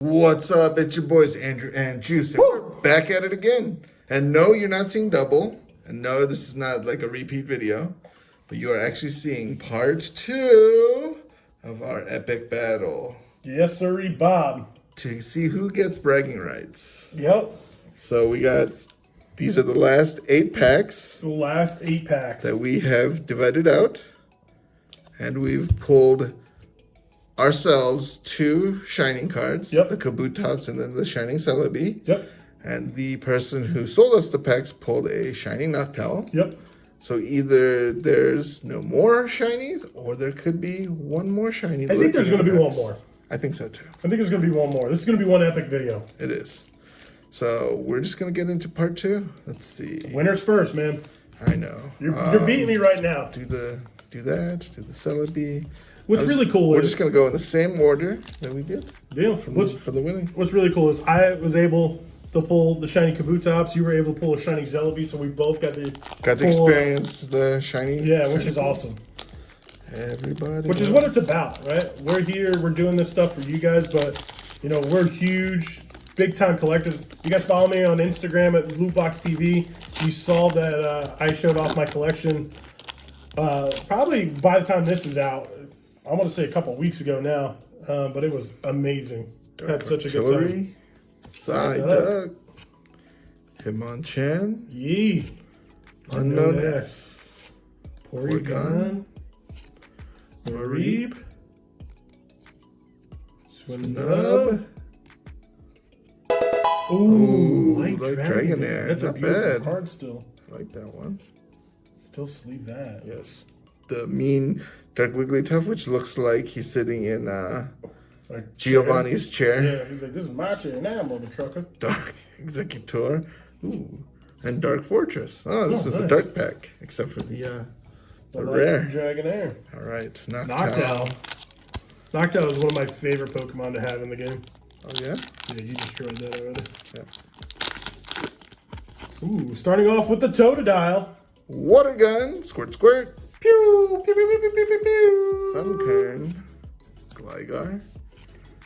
What's up? It's your boys Andrew and Juice, and we're back at it again. And no, you're not seeing double. And no, this is not like a repeat video, but you are actually seeing part 2 of our epic battle. Yes, sirree, Bob. To see who gets bragging rights. Yep. So we got, these are the last 8 packs. The last 8 packs. That we have divided out. And we've pulled ourselves 2 shining cards. Yep. The Kabutops and then the shining Celebi. Yep. And the person who sold us the packs pulled a shining Noctowl. Yep. So either there's no more shinies or there could be one more shiny. I think there's going to be one more. I think so too. I think there's going to be one more. This is going to be one epic video. It is. So we're just going to get into part 2. Let's see. Winners first, man. I know. You're beating me right now. Do that. Do the Celebi. What's really cool we're is... just going to go in the same order that we did. Deal. For the winning. What's really cool is I was able to pull the shiny Kabutops. You were able to pull a shiny Celebi, so we both got to experience the shiny. Yeah, which is awesome. Everybody. Which is what it's about, right? We're here, we're doing this stuff for you guys, but, you know, we're huge, big-time collectors. You guys follow me on Instagram at Lootbox TV. You saw that I showed off my collection probably by the time this is out. I want to say a couple weeks ago now, but it was amazing. Had such a good time. Psyduck, Hitmonchan, Yee, Unknown S, Porygon, Mareep, Swinub. Ooh, Light Dragonair. That's a beautiful card still. I like that one. Still sleeve that. Yes. The mean Dark Wigglytuff, which looks like he's sitting in like Giovanni's chair. Yeah, he's like, this is my chair now, mother trucker. Dark Executor. Ooh. And Dark Fortress. Oh, this was a dark pack, except for the rare. Dragonair. All right. Noctowl. Noctowl is one of my favorite Pokemon to have in the game. Oh, yeah? Yeah, you destroyed that already. Yeah. Ooh, starting off with the Totodile. Water Gun. Squirt, squirt. Pew! Pew, pew, pew, pew, pew, pew, pew. Sunkern. Gligar.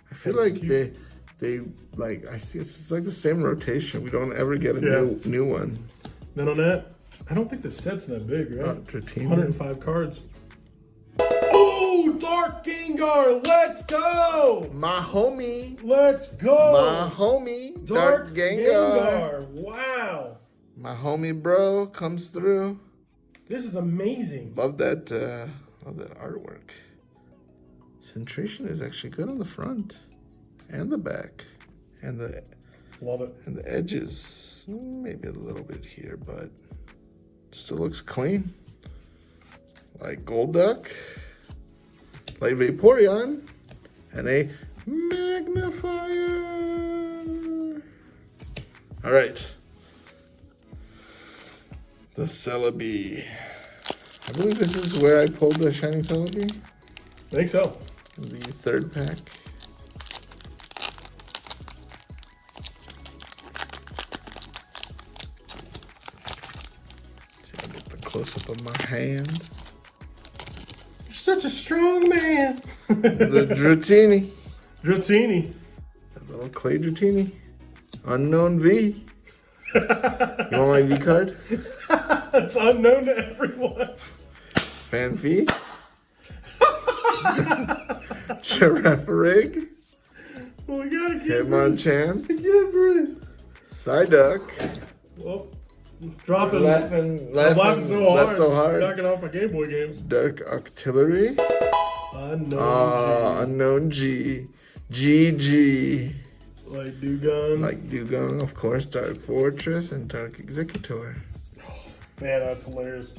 I feel like they like, I see it's like the same rotation. We don't ever get a new one. Then on that, I don't think the set's that big, right? 105 cards. Oh, Dark Gengar, let's go! My homie. Let's go! My homie, Dark Gengar. Wow. My homie bro comes through. This is amazing. Love that artwork. Centration is actually good on the front and the back and the edges. Maybe a little bit here, but still looks clean. Like Golduck, like Vaporeon, and a Magnifier. All right. The Celebi. I believe this is where I pulled the shiny Celebi. I think so. The 3rd pack. See, I'll get the close-up of my hand. You're such a strong man. The Dratini. Dratini. That little clay Dratini. Unknown V. You want my V card? It's unknown to everyone. Fanfy. Girafarig. Oh, we gotta keep Hitmonchan. breathing. Psyduck. Well, dropping. I'm laughing so hard. That's so hard. Knocking off my Game Boy games. Dark Octillery. Unknown G. GG. Like Dugong. Like Dugong, of course. Dark Fortress and Dark Executor. Man, that's hilarious.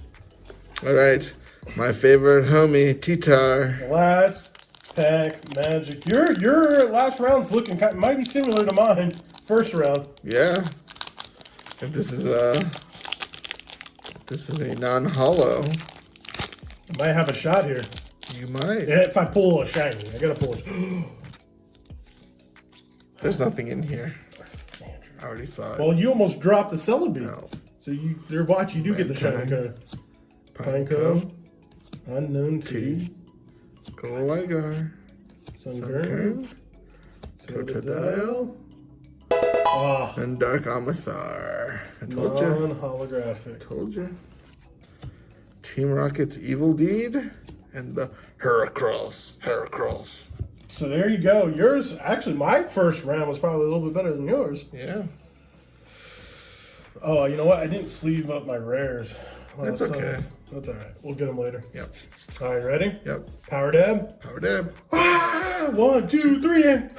All right. My favorite homie, Titar. Last pack magic. Your last round's looking might be similar to mine. First round. Yeah. If this is a non-holo. I might have a shot here. You might. Yeah, if I pull a shiny. I gotta pull a There's nothing in here. I already saw it. Well, you almost dropped the Celebi. No. So you do get the shiny card. Pineco. Unknown T. Gligar. Sunkern. Totodile. Oh, And Dark Almasar. I told you. Non-holographic. Told you. Team Rocket's Evil Deed. And the Heracross. So there you go. Yours, actually, my first round was probably a little bit better than yours. Yeah. Oh, you know what? I didn't sleeve up my rares. That's okay. That's all right. We'll get them later. Yep. All right, ready? Yep. Power dab. Power dab. Ah! 1, 2, 3, and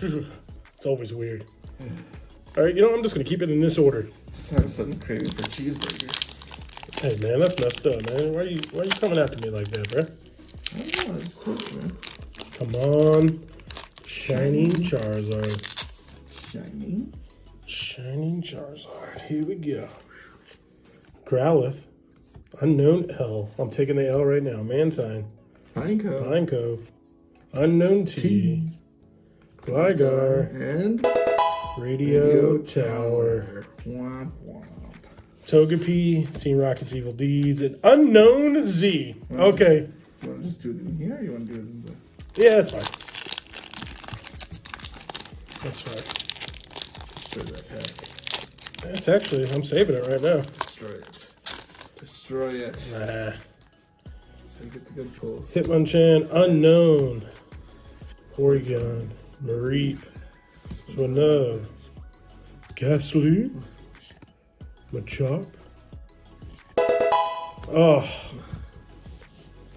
it's always weird. All right, you know, I'm just gonna keep it in this order. Just have a sudden craving for cheeseburgers. Hey man, that's messed up, man. Why are you coming after me like that, bro? I don't know, I just told you, man. Come on, Shining Charizard. Shining Charizard. Here we go. Growlithe. Unknown L. I'm taking the L right now. Mantine. Pineco. Unknown T. Gligar. And Radio Tower. Womp womp. Togepi. Team Rocket's Evil Deeds. And Unknown Z. Okay. You want to just do it in here or you want to do it in the... Yeah, that's fine. That's fine. Destroy that pack. That's actually, I'm saving it right now. Destroy it. Destroy it. Nah. So you get the good pulls. Hitmonchan, Unknown. Porygon, Mareep, Swinub, Ghastly, Machop. Oh.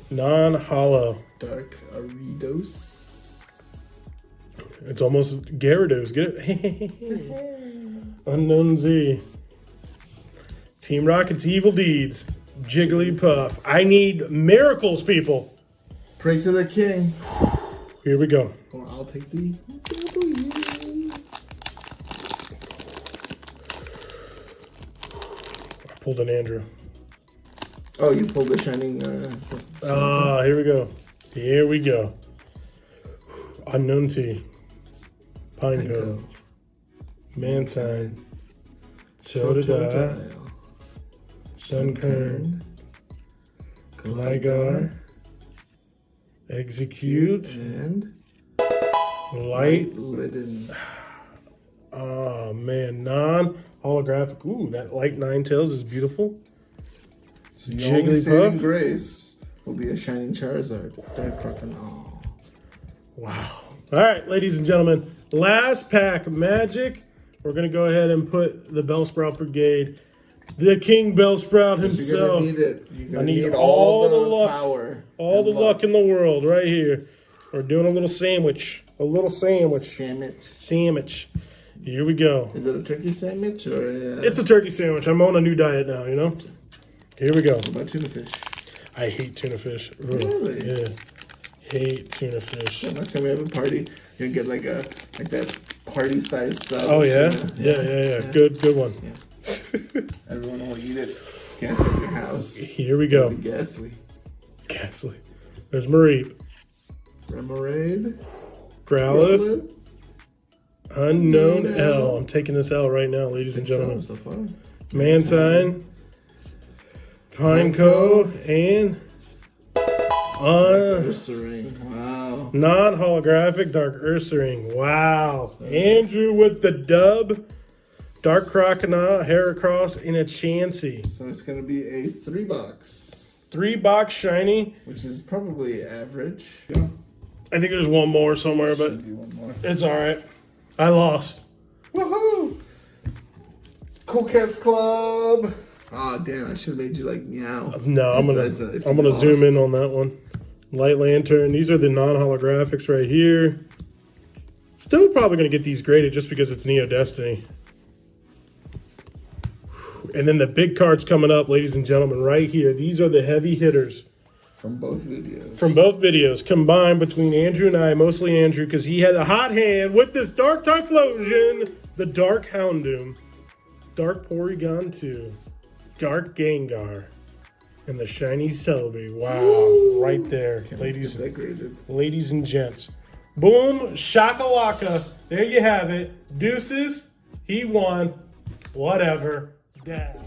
Non-holo. Dark Aridos. It's almost Gyarados. Get it? Unknown Z. Team Rocket's Evil Deeds. Jigglypuff. I need miracles, people. Pray to the king. Here we go. Or I'll take the W. I pulled an Andrew. Oh, you pulled the shining. Here we go. Here we go. Unknown T. Pineco. Mantine. Totodile. Sunkern. Gligar. Execute. And Light. Litten. Oh man, non-holographic. Ooh, that Light Ninetales is beautiful. So your only saving Jigglypuff. grace will be a shining Charizard. Dark Crocodile. Wow. All right, ladies and gentlemen, last pack Magic. We're gonna go ahead and put the Bellsprout Brigade, the King Bellsprout himself. You're gonna need it. You're gonna I need need all the luck, power, all the luck in the world right here. We're doing a little sandwich. A little sandwich. Sandwich. Here we go. Is it a turkey sandwich or a... It's a turkey sandwich. I'm on a new diet now, you know? Here we go. What about tuna fish? I hate tuna fish. Ugh. Really? Yeah. Hate tuna fish. Yeah, next time we have a party, you're gonna get like that party size sub. Oh yeah? Tuna. Yeah. Good one. Yeah. Everyone will eat it. Gas up your house. Here we go. It'll be ghastly. Ghastly. There's Mareep. Remoraid. Growlithe. Unknown L. I'm taking this L right now, ladies and gentlemen. So far. Mantine. Pineco. And Ursaring. Wow. non-holographic Dark Ursaring. Wow. Andrew with the dub. Dark Crocodile, Heracross, and a Chansey. So it's gonna be a 3-box. 3-box shiny. Which is probably average. Yeah. I think there's one more somewhere, but Should be one more. it's all right. I lost. Woohoo! Cool Cats Club. Oh damn! I should have made you like meow. No, I'm gonna zoom in on that one. Light Lantern. These are the non-holographics right here. Still probably gonna get these graded just because it's Neo Destiny. And then the big cards coming up, ladies and gentlemen, right here. These are the heavy hitters. From both videos. From both videos, combined between Andrew and I, mostly Andrew, because he had a hot hand with this Dark Typhlosion, the Dark Houndoom, Dark Porygon 2, Dark Gengar, and the shiny Celebi. Wow, woo! Right there, ladies and gents. Boom, shakalaka. There you have it. Deuces, he won. Whatever. Dad.